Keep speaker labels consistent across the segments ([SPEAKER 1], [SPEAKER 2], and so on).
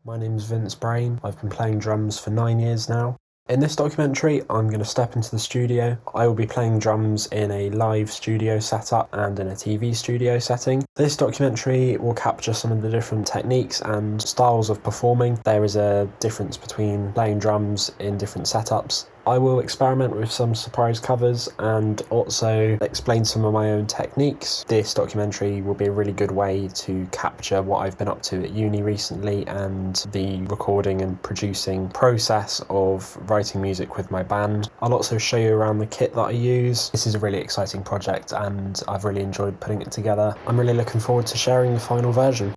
[SPEAKER 1] My name's Vince Brain. I've been playing drums for 9 years now. In this documentary, I'm going to step into the studio. I will be playing drums in a live studio setup and in a TV studio setting. This documentary will capture some of the different techniques and styles of performing. There is a difference between playing drums in different setups. I will experiment with some surprise covers and also explain some of my own techniques. This documentary will be a really good way to capture what I've been up to at uni recently and the recording and producing process of writing music with my band. I'll also show you around the kit that I use. This is a really exciting project and I've really enjoyed putting it together. I'm really looking forward to sharing the final version.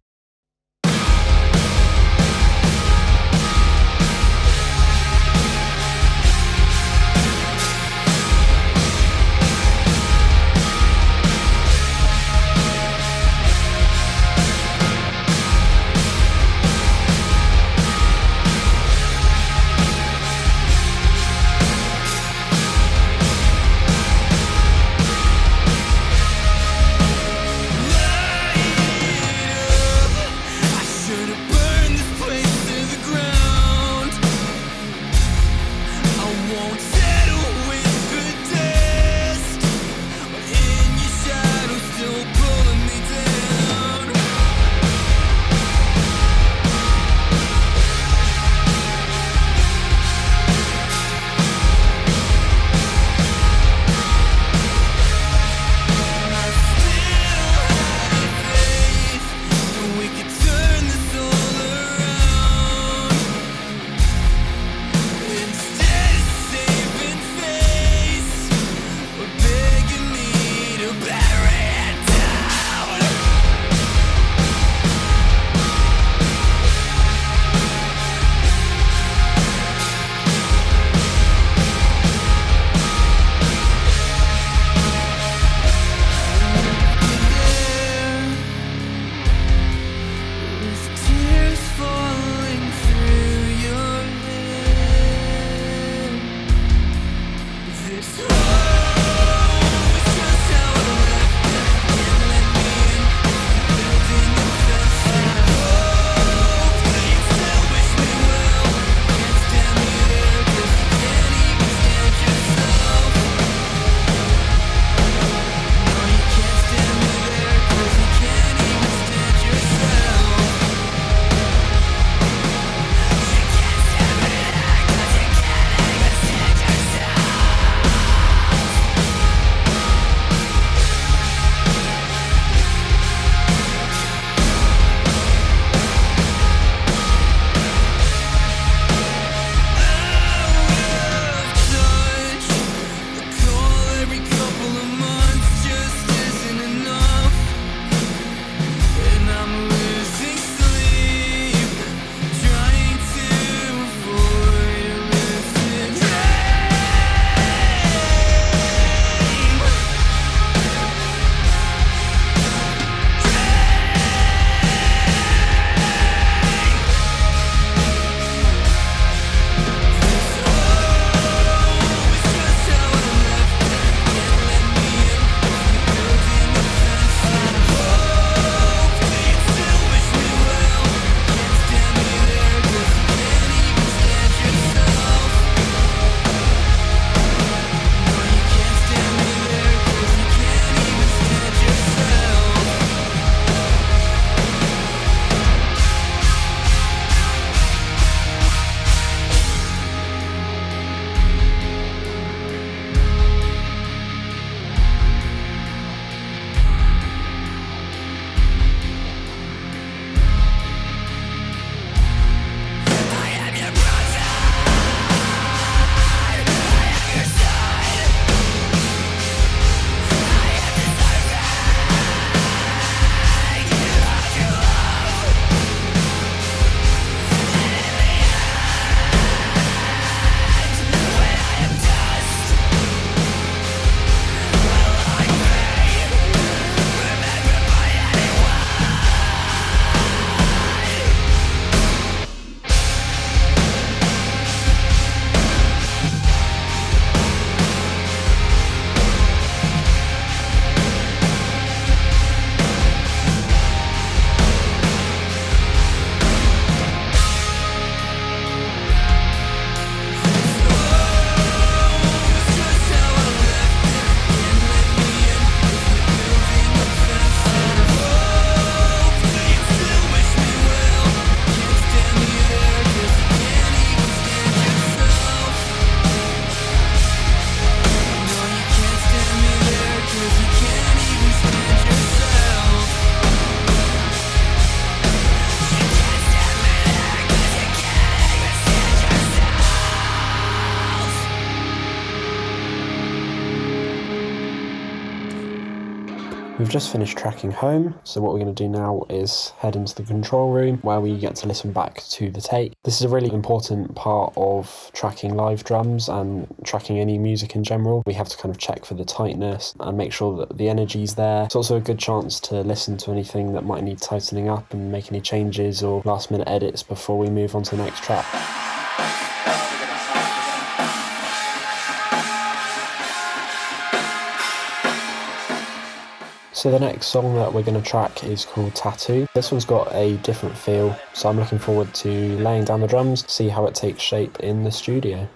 [SPEAKER 1] We've just finished tracking home, so what we're going to do now is head into the control room where we get to listen back to the take. This is a really important part of tracking live drums and tracking any music in general. We have to kind of check for the tightness and make sure that the energy's there. It's also a good chance to listen to anything that might need tightening up and make any changes or last minute edits before we move on to the next track. So the next song that we're going to track is called Tattoo. This one's got a different feel, so I'm looking forward to laying down the drums, see how it takes shape in the studio.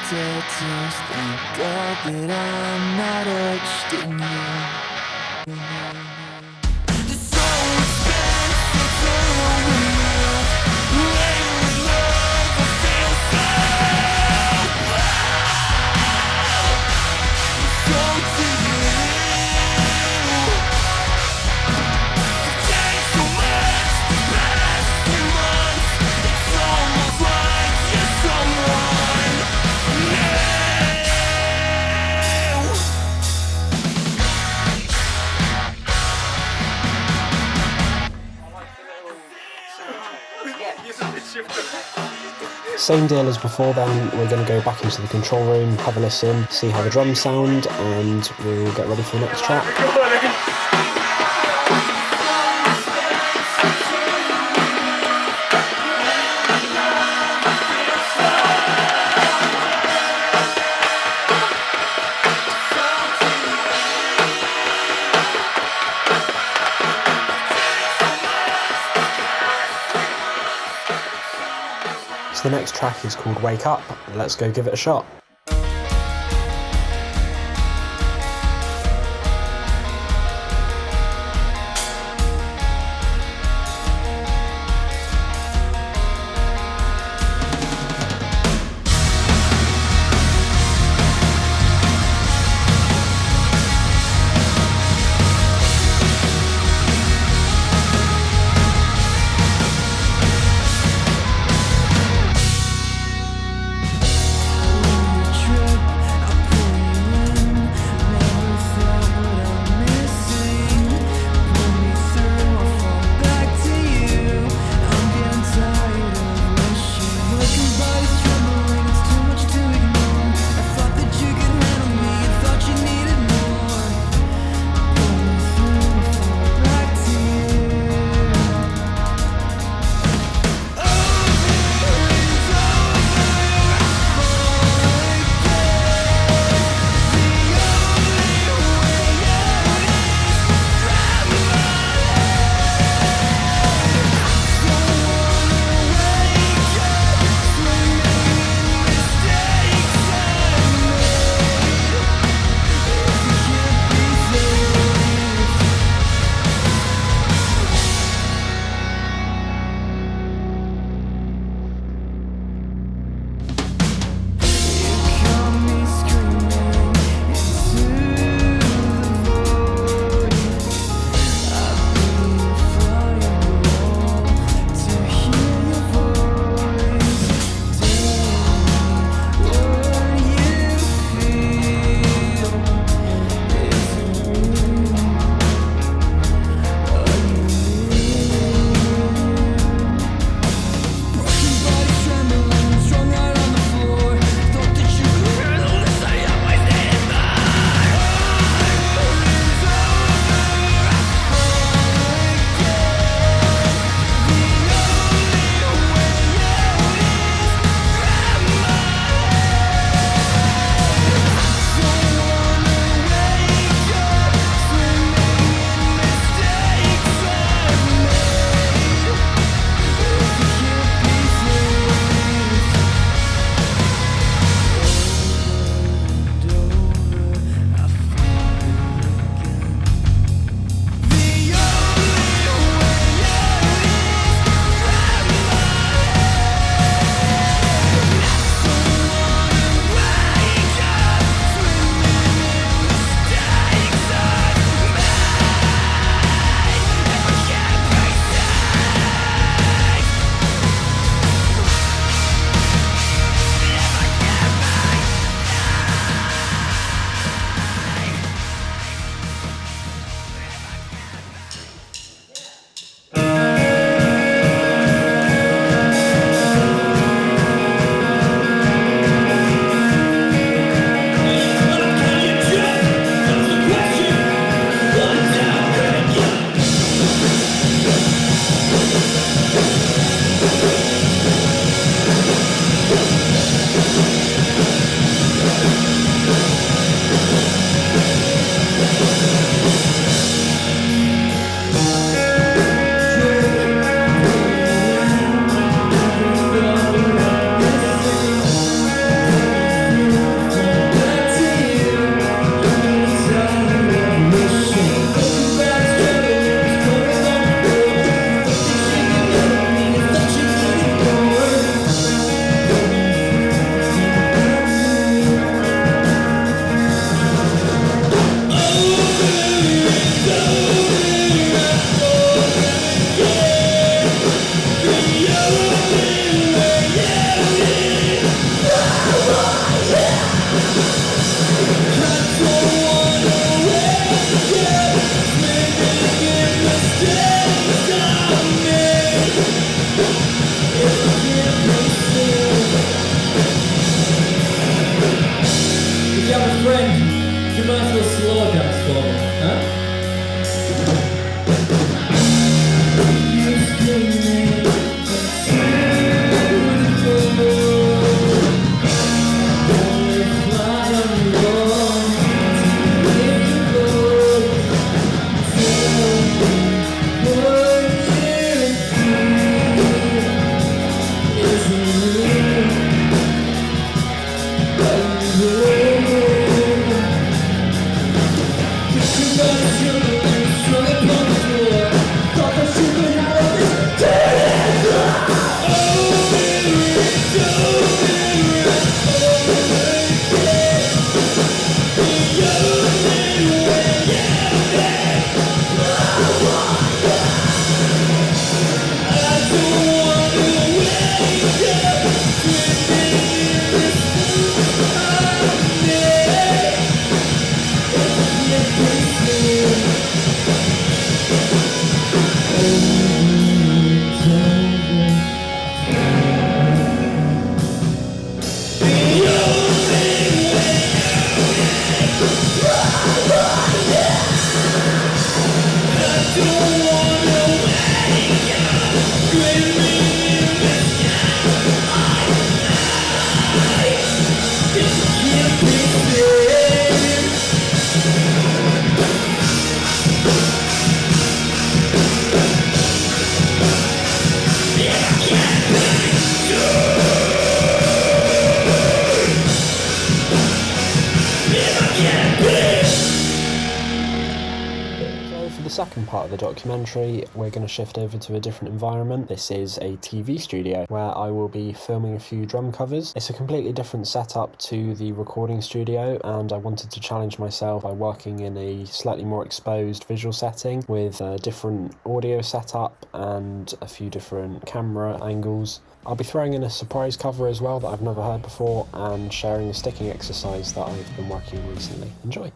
[SPEAKER 2] tattoos. Thank God that I'm not etched in you. The soul expensive to remove. Lately, love, I feel so to you. It takes so much to pass through months. It's almost like you're someone new.
[SPEAKER 1] Same deal as before then, we're going to go back into the control room, have a listen, see how the drums sound, and we'll get ready for the next track. So the next track is called Wake Up. Let's go give it a shot.
[SPEAKER 3] friend, do you mind to slow dance for me, huh?
[SPEAKER 1] For the second part of the documentary, we're going to shift over to a different environment. This is a TV studio where I will be filming a few drum covers. It's a completely different setup to the recording studio, and I wanted to challenge myself by working in a slightly more exposed visual setting with a different audio setup and a few different camera angles. I'll be throwing in a surprise cover as well that I've never heard before, and sharing a sticking exercise that I've been working on recently. Enjoy!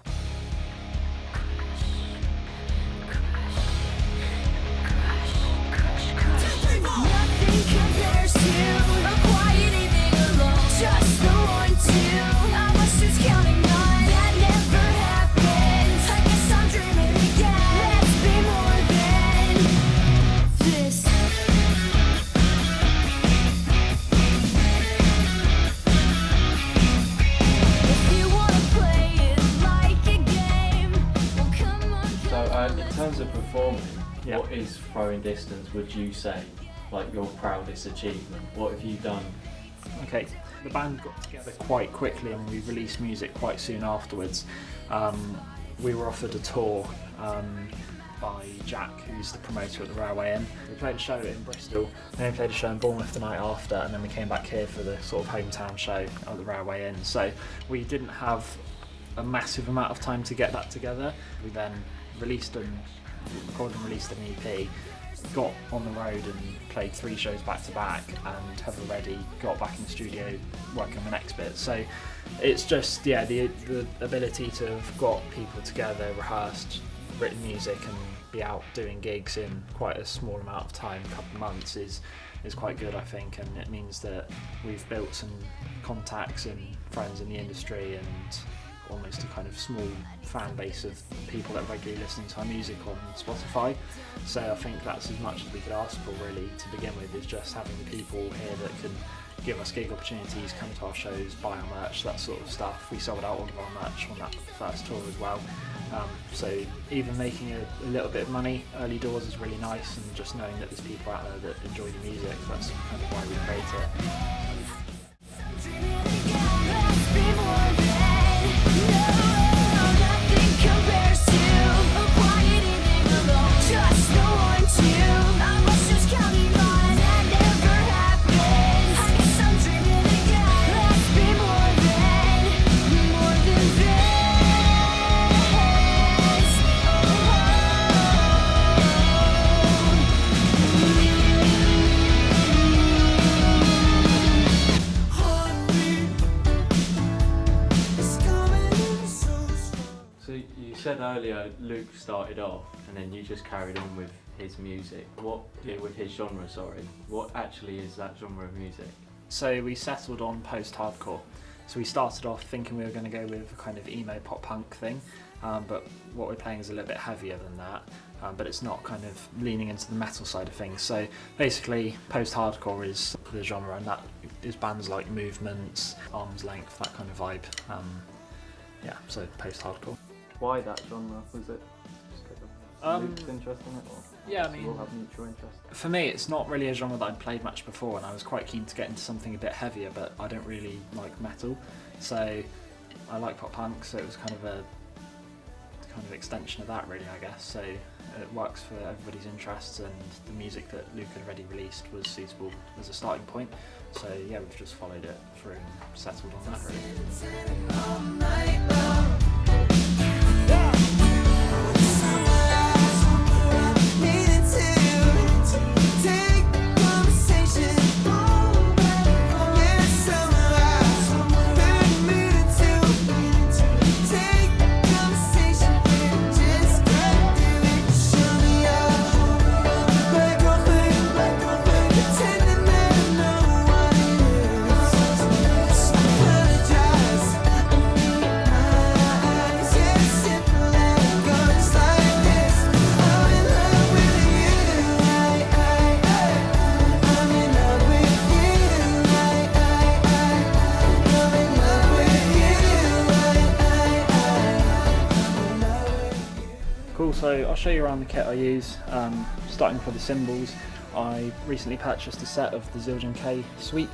[SPEAKER 4] In terms of performing, what is throwing distance, would you say, like your proudest achievement? What have you done?
[SPEAKER 5] Okay, the band got together quite quickly and we released music quite soon afterwards. We were offered a tour by Jack, who's the promoter at the Railway Inn. We played a show in Bristol, and then we played a show in Bournemouth the night after, and then we came back here for the sort of hometown show at the Railway Inn. So we didn't have a massive amount of time to get that together. We then recorded and released an EP, got on the road and played 3 shows back to back, and have already got back in the studio working on the next bit. So it's just, yeah, the ability to have got people together, rehearsed, written music and be out doing gigs in quite a small amount of time, a couple of months, is quite good, I think, and it means that we've built some contacts and friends in the industry and almost a kind of small fan base of people that regularly listen to our music on Spotify. So I think that's as much as we could ask for really to begin with, is just having people here that can give us gig opportunities, come to our shows, buy our merch, that sort of stuff. We sold out all of our merch on that first tour as well. So even making a little bit of money early doors is really nice, and just knowing that there's people out there that enjoy the music, that's kind of why we create it.
[SPEAKER 4] You said earlier Luke started off and then you just carried on with his music. With his genre, sorry. What actually is that genre of music?
[SPEAKER 5] So we settled on post-hardcore. So we started off thinking we were going to go with a kind of emo pop punk thing, but what we're playing is a little bit heavier than that, but it's not kind of leaning into the metal side of things. So basically post-hardcore is the genre, and that is bands like Movements, Arm's Length, that kind of vibe. Yeah, so post-hardcore.
[SPEAKER 4] Why that genre? Was it just Luke's interest in it? Or
[SPEAKER 5] Yeah, I mean,
[SPEAKER 4] we'll have mutual interest.
[SPEAKER 5] for me it's not really a genre that I'd played much before, and I was quite keen to get into something a bit heavier, but I don't really like metal, so I like pop punk, so it was kind of a extension of that really, I guess. So it works for everybody's interests, and the music that Luke had already released was suitable as a starting point, so yeah, we've just followed it through and settled on that really. Cool, so I'll show you around the kit I use. Starting for the cymbals, I recently purchased a set of the Zildjian K Suite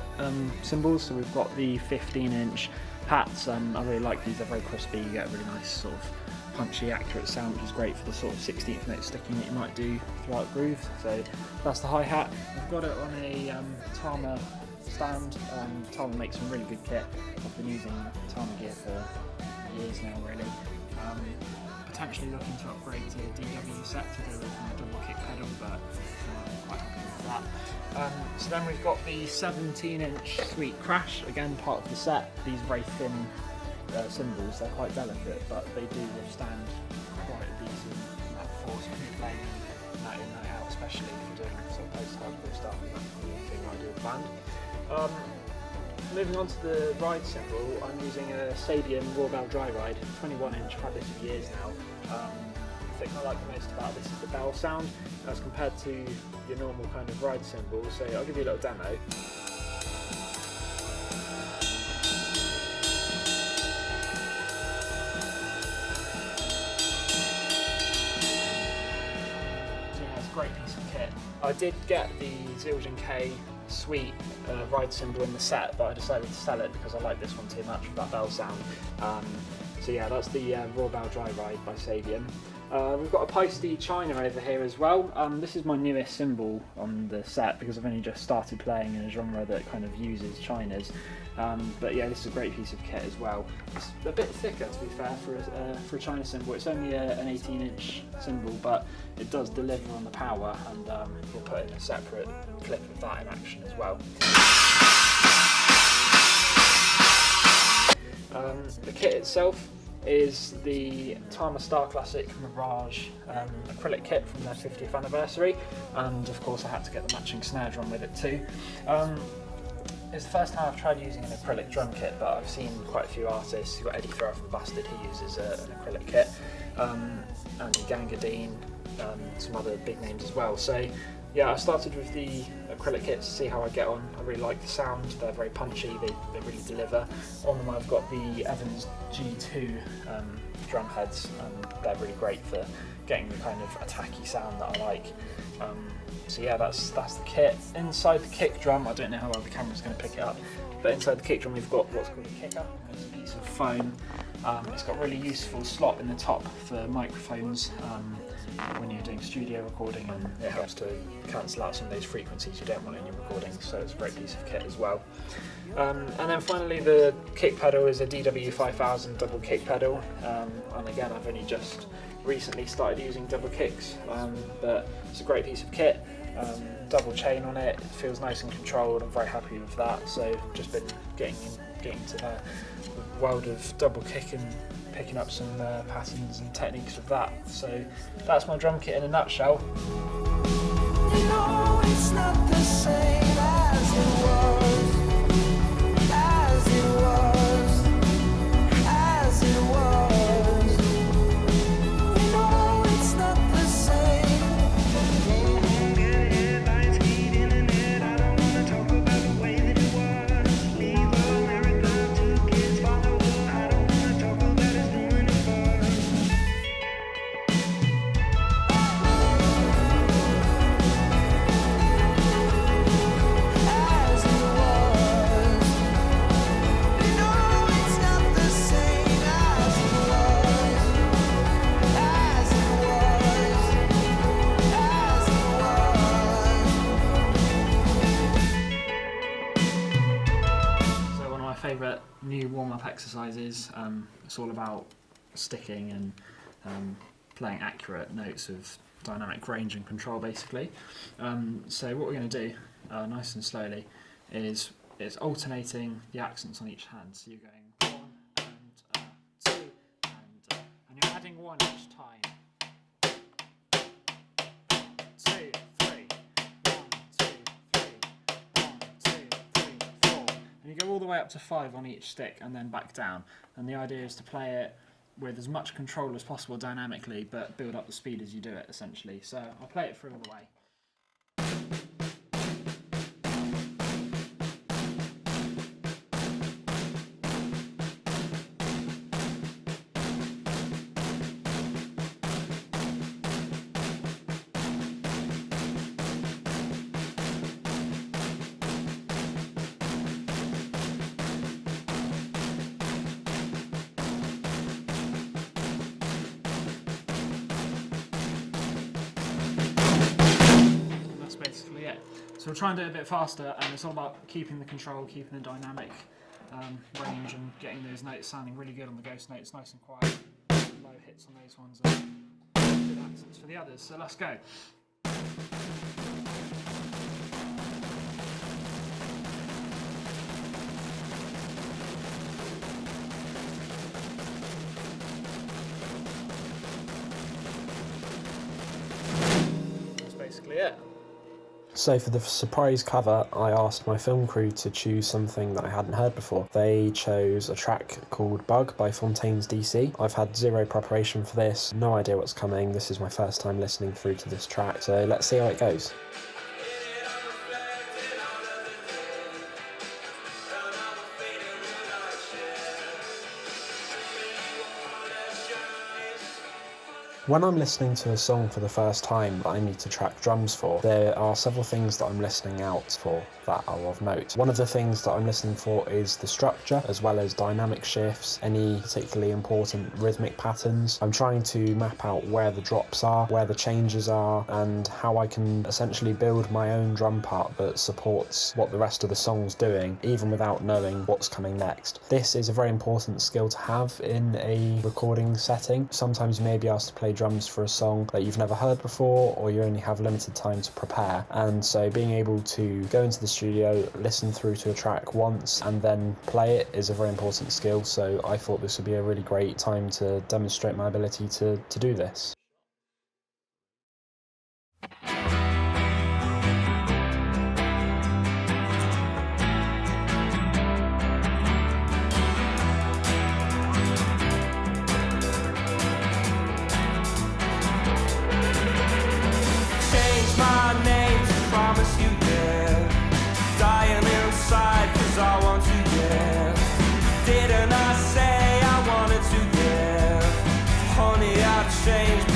[SPEAKER 5] cymbals, so we've got the 15-inch hats. I really like these, they're very crispy, you get a really nice sort of punchy, accurate sound, which is great for the sort of 16th note sticking that you might do throughout grooves. So that's the hi-hat. I've got it on a Tama stand. Tama makes some really good kit. I've been using Tama gear for years now really. Potentially looking to upgrade to a DW set to go with a double kick pedal, but I'm quite happy with that. So then we've got the 17-inch Sweet Crash, again part of the set. These very thin cymbals, they're quite delicate, but they do withstand quite a decent amount of force when you're playing night in, night out, especially if you're doing some post-hardcore stuff. That's the thing I do with band. Moving on to the ride cymbal, I'm using a Sabian Raw Bell Dry Ride, 21-inch, had this for years now. The thing I like the most about this is the bell sound as compared to your normal kind of ride cymbal, so I'll give you a little demo. So yeah, it's a great piece of kit. I did get the Zildjian K Suite ride cymbal in the set, but I decided to sell it because I like this one too much for that bell sound. So yeah, that's the Raw Bell Dry Ride by Sabian. We've got a Paiste China over here as well. This is my newest cymbal on the set because I've only just started playing in a genre that kind of uses Chinas. But yeah, this is a great piece of kit as well. It's a bit thicker, to be fair, for a China cymbal. It's only an 18-inch cymbal, but it does deliver on the power, and we'll put in a separate clip of that in action as well. The kit itself is the Tama Star Classic Mirage acrylic kit from their 50th anniversary, and of course I had to get the matching snare drum with it too. It's the first time I've tried using an acrylic drum kit, but I've seen quite a few artists. You've got Eddy from Bastard, he uses an acrylic kit, Andy Gangadine, some other big names as well. So yeah, I started with the acrylic kits to see how I get on. I really like the sound, they're very punchy, they really deliver. On them I've got the Evans G2 drum heads, and they're really great for getting the kind of attacky sound that I like. So yeah, that's the kit. Inside the kick drum, I don't know how well the camera's going to pick it up, but inside the kick drum we've got what's called a kicker. It's a piece of foam. It's got a really useful slot in the top for microphones when you're doing studio recording, and it helps to cancel out some of those frequencies you don't want in your recordings, so it's a great piece of kit as well. And then finally the kick pedal is a DW5000 double kick pedal, and again I've only just recently started using double kicks, but it's a great piece of kit. Double chain on it, it feels nice and controlled, I'm very happy with that, so just been getting to the world of double kick and picking up some patterns and techniques with that. So that's my drum kit in a nutshell.
[SPEAKER 2] You know it's not the same as it was.
[SPEAKER 5] warm-up exercises. It's all about sticking and playing accurate notes of dynamic range and control, basically. So what we're going to do, nice and slowly, is it's alternating the accents on each hand. So you're going 1 and 2 and you're adding 1 each time. 2, 3, 1, 2, 3, 1, 2, 3, 4, and you go all the way up to 5 on each stick and then back down. And the idea is to play it with as much control as possible dynamically, but build up the speed as you do it, essentially. So I'll play it through all the way. Basically it. So we'll try and do it a bit faster, and it's all about keeping the control, keeping the dynamic range, and getting those notes sounding really good on the ghost notes, nice and quiet, low hits on those ones, and good accents for the others. So let's go. That's basically it.
[SPEAKER 1] So for the surprise cover, I asked my film crew to choose something that I hadn't heard before. They chose a track called Bug by Fontaines DC. I've had zero preparation for this, no idea what's coming. This is my first time listening through to this track, so let's see how it goes. When I'm listening to a song for the first time that I need to track drums for, there are several things that I'm listening out for that are of note. One of the things that I'm listening for is the structure, as well as dynamic shifts, any particularly important rhythmic patterns. I'm trying to map out where the drops are, where the changes are, and how I can essentially build my own drum part that supports what the rest of the song's doing, even without knowing what's coming next. This is a very important skill to have in a recording setting. Sometimes you may be asked to play drums for a song that you've never heard before, or you only have limited time to prepare, and so being able to go into the studio, listen through to a track once and then play it is a very important skill. So I thought this would be a really great time to demonstrate my ability to do this.
[SPEAKER 2] Didn't I say I wanted to, yeah? Honey, I've changed.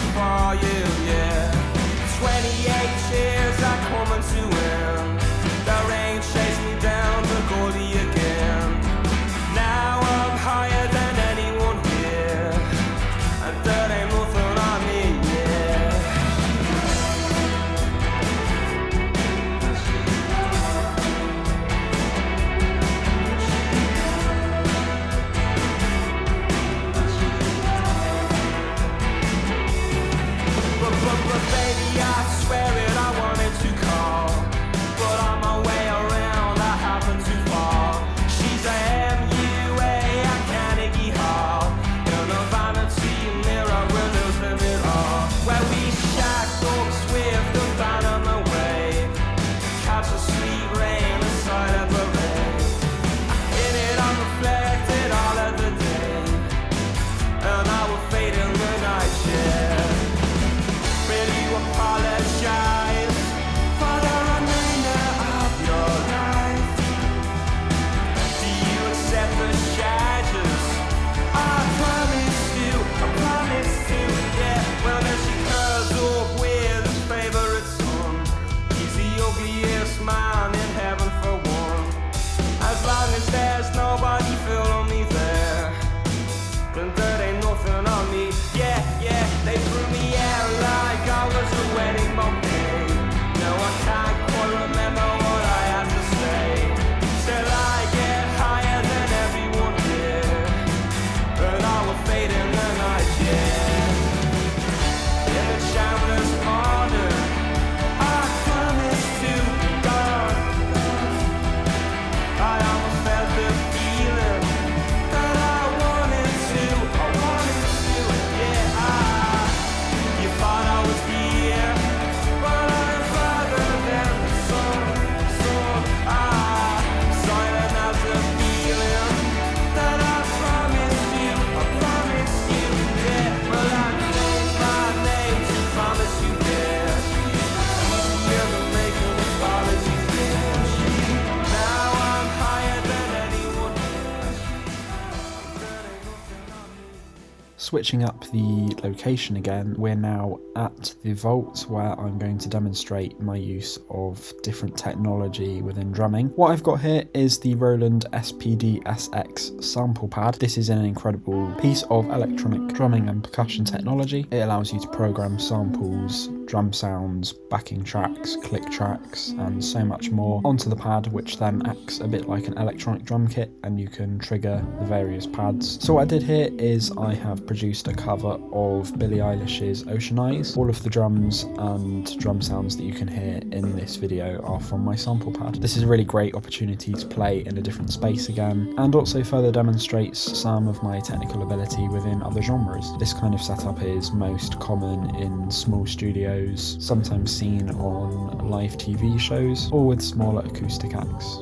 [SPEAKER 1] Switching up the location again, we're now at the vault where I'm going to demonstrate my use of different technology within drumming. What I've got here is the Roland SPD-SX sample pad. This is an incredible piece of electronic drumming and percussion technology. It allows you to program samples, drum sounds, backing tracks, click tracks, and so much more onto the pad, which then acts a bit like an electronic drum kit, and you can trigger the various pads. So what I did here is I have produced a cover of Billie Eilish's Ocean Eyes. All of the drums and drum sounds that you can hear in this video are from my sample pad. This is a really great opportunity to play in a different space again, and also further demonstrates some of my technical ability within other genres. This kind of setup is most common in small studios, sometimes seen on live TV shows, or with smaller acoustic acts.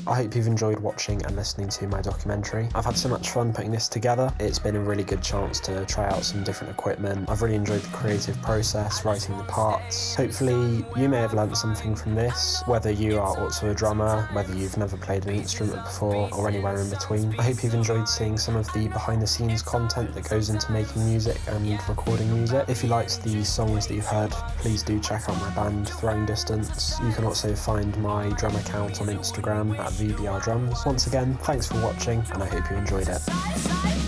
[SPEAKER 1] I hope you've enjoyed watching and listening to my documentary. I've had so much fun putting this together. It's been a really good chance to try out some different equipment. I've really enjoyed the creative process, writing the parts. Hopefully you may have learnt something from this, whether you are also a drummer, whether you've never played an instrument before, or anywhere in between. I hope you've enjoyed seeing some of the behind the scenes content that goes into making music and recording music. If you liked the songs that you've heard, please do check out my band Throwing Distance. You can also find my drum account on Instagram at VBR Drums. Once again, thanks for watching, and I hope you enjoyed it.